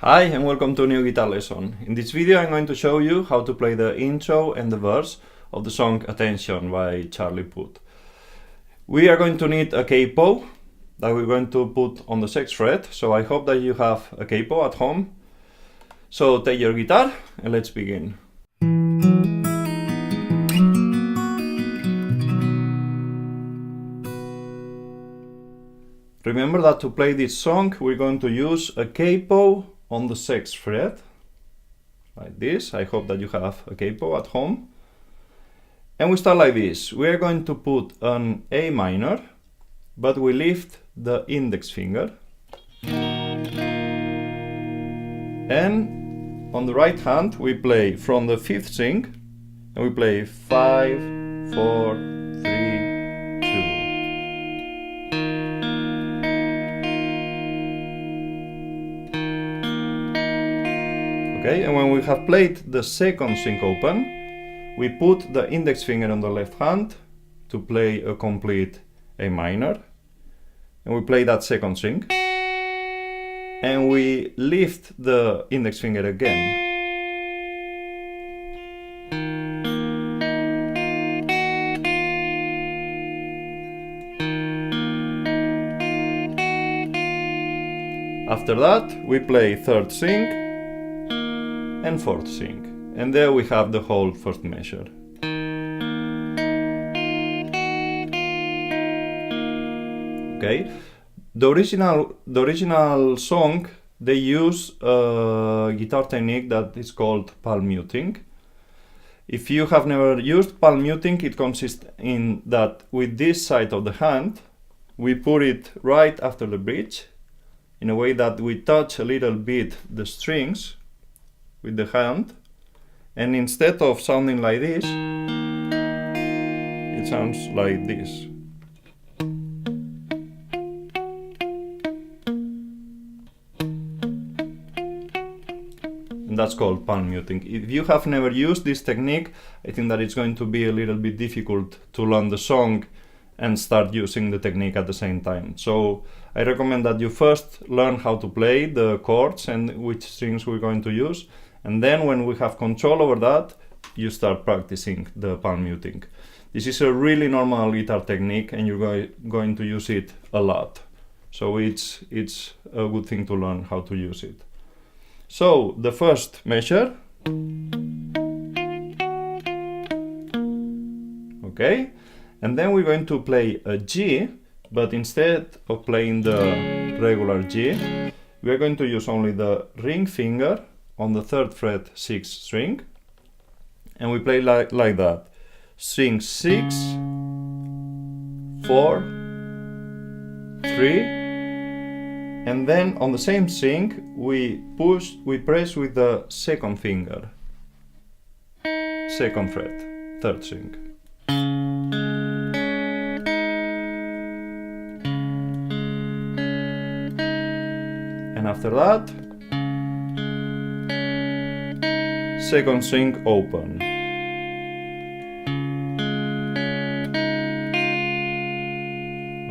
Hi and welcome to a new guitar lesson. In this video I'm going to show you how to play the intro and the verse of the song Attention by Charlie Puth. We are going to need a capo that we're going to put on the 6th fret, so I hope that you have a capo at home. So take your guitar and let's begin. Remember that to play this song we're going to use a capo on the 6th fret, like this. I hope that you have a capo at home. And we start like this. We are going to put an A minor, but we lift the index finger. And on the right hand we play from the 5th string, and we play 5, 4, 3, 2. Okay, and when we have played the 2nd string open, we put the index finger on the left hand to play a complete A minor, and we play that 2nd string, and we lift the index finger again. After that, we play 3rd string and 4th string, and there we have the whole first measure. Okay, the original song, they use a guitar technique that is called palm muting. If you have never used palm muting, it consists in that with this side of the hand we put it right after the bridge, in a way that we touch a little bit the strings with the hand, and instead of sounding like this, it sounds like this. And that's called palm muting. If you have never used this technique, I think that it's going to be a little bit difficult to learn the song and start using the technique at the same time. So I recommend that you first learn how to play the chords and which strings we're going to use, and then when we have control over that, you start practicing the palm muting. This is a really normal guitar technique and you're going to use it a lot. So it's a good thing to learn how to use it. So the first measure. Okay, and then we're going to play a G, but instead of playing the regular G, we are going to use only the ring finger on the 3rd fret 6th string, and we play like that. String 6, 4, 3, and then on the same string we press with the 2nd finger, 2nd fret, 3rd string. And after that, 2nd string open.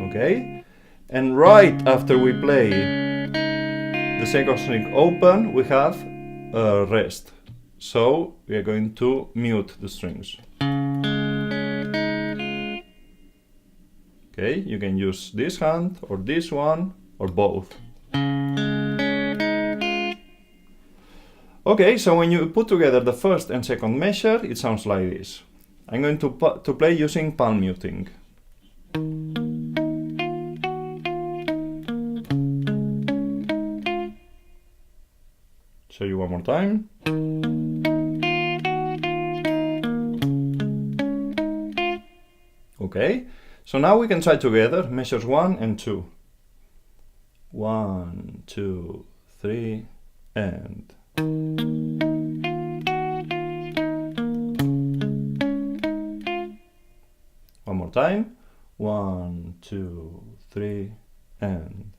Okay, and right after we play the 2nd string open, we have a rest. So we are going to mute the strings. Okay, you can use this hand or this one or both. Okay, so when you put together the 1st and 2nd measure, it sounds like this. I'm going to play using palm muting. Show you one more time. Okay, so now we can try together measures 1 and 2. 1, 2, 3, and... One more time. 1, 2, 3, and...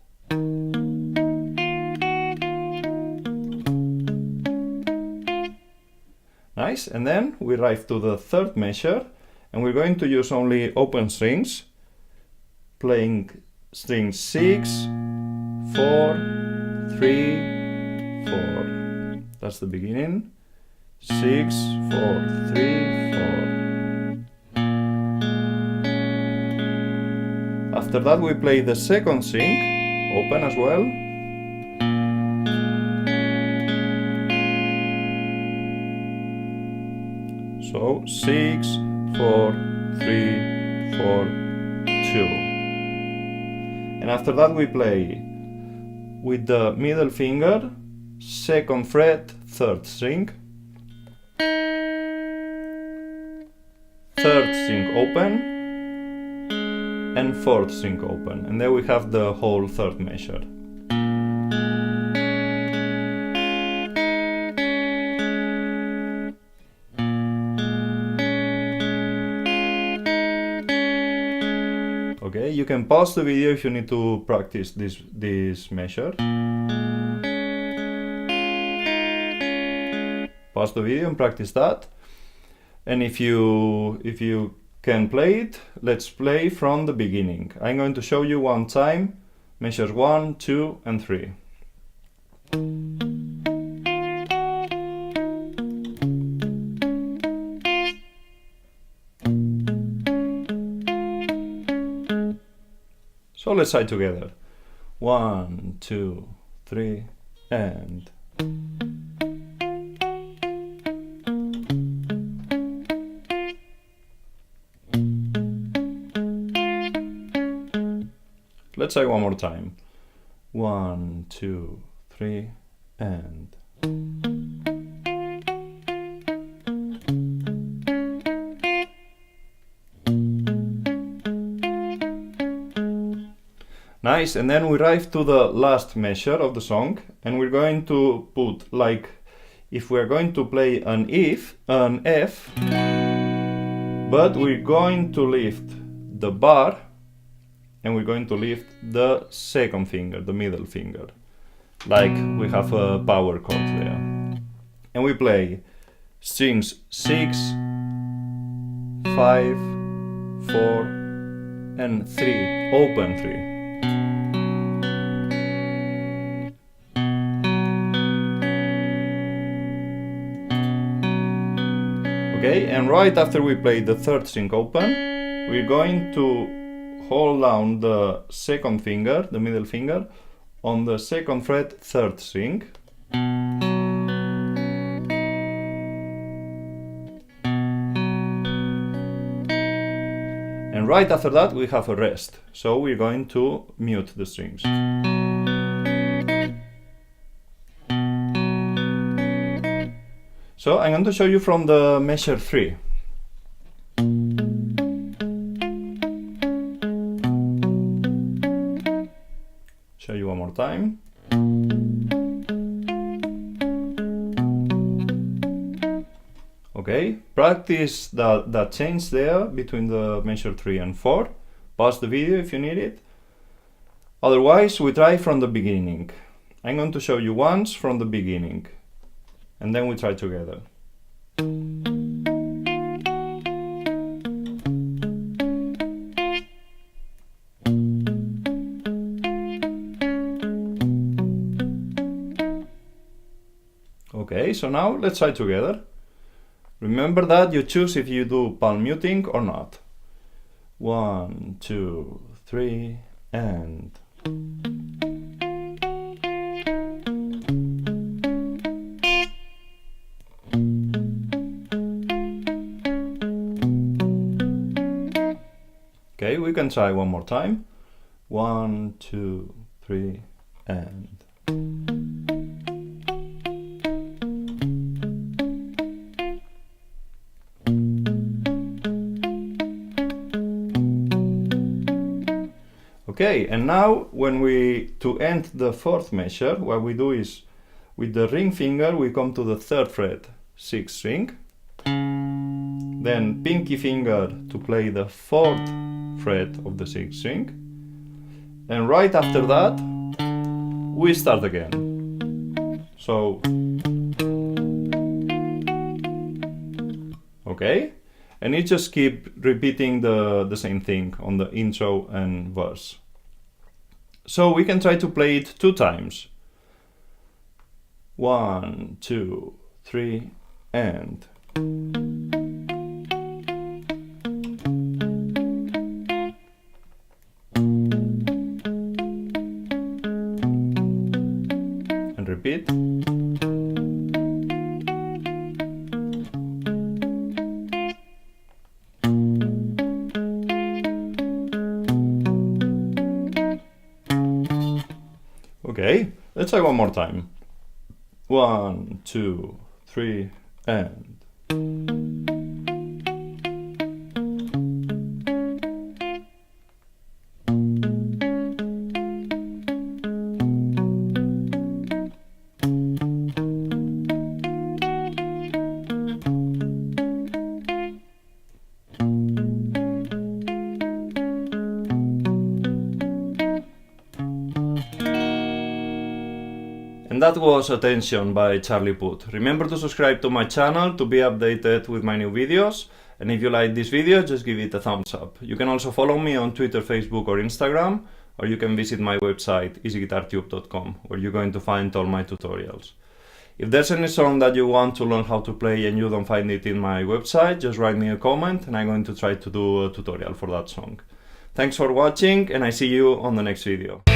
Nice, and then we arrive to the 3rd measure, and we're going to use only open strings, playing string 6, 4, 3, 4. That's the beginning. 6, 4, 3, 4. After that we play the second sync, open as well. So 6, 4, 3, 4, 2. And after that we play with the middle finger, 2nd fret, 3rd string, 3rd string open, and 4th string open. And then we have the whole 3rd measure. Okay, you can pause the video if you need to practice this measure. Pause the video and practice that. And if you can play it, let's play from the beginning. I'm going to show you one time, measures 1, 2, and 3. So let's try together. 1, 2, 3, and... Let's try one more time. 1, 2, 3, and... Nice, and then we arrive to the last measure of the song, and we're going to put, like, if we're going to play an F, but we're going to lift the bar, and we're going to lift the 2nd finger, the middle finger, like we have a power chord there. And we play strings 6, 5, 4, and 3, open 3. Okay, and right after we play the 3rd string open, we're going to hold down the 2nd finger, the middle finger, on the 2nd fret, 3rd string. And right after that we have a rest, so we're going to mute the strings. So I'm going to show you from the measure 3. Show you one more time. Okay, practice that change there between the measure 3 and 4. Pause the video if you need it. Otherwise, we try from the beginning. I'm going to show you once from the beginning, and then we try together. Okay, so now let's try together. Remember that you choose if you do palm muting or not. 1, 2, 3, and... Okay, we can try one more time. 1, 2, 3, and... Okay, and now to end the 4th measure, what we do is with the ring finger we come to the 3rd fret, 6th string, then pinky finger to play the 4th fret of the 6th string, and right after that we start again. So, okay, and you just keep repeating the same thing on the intro and verse. So we can try to play it 2 times. 1, 2, 3, and. And repeat. Okay, let's try one more time. 1, 2, 3, and. And that was Attention by Charlie Puth. Remember to subscribe to my channel to be updated with my new videos. And if you like this video, just give it a thumbs up. You can also follow me on Twitter, Facebook or Instagram, or you can visit my website EasyGuitarTube.com, where you're going to find all my tutorials. If there's any song that you want to learn how to play and you don't find it in my website, just write me a comment and I'm going to try to do a tutorial for that song. Thanks for watching, and I see you on the next video.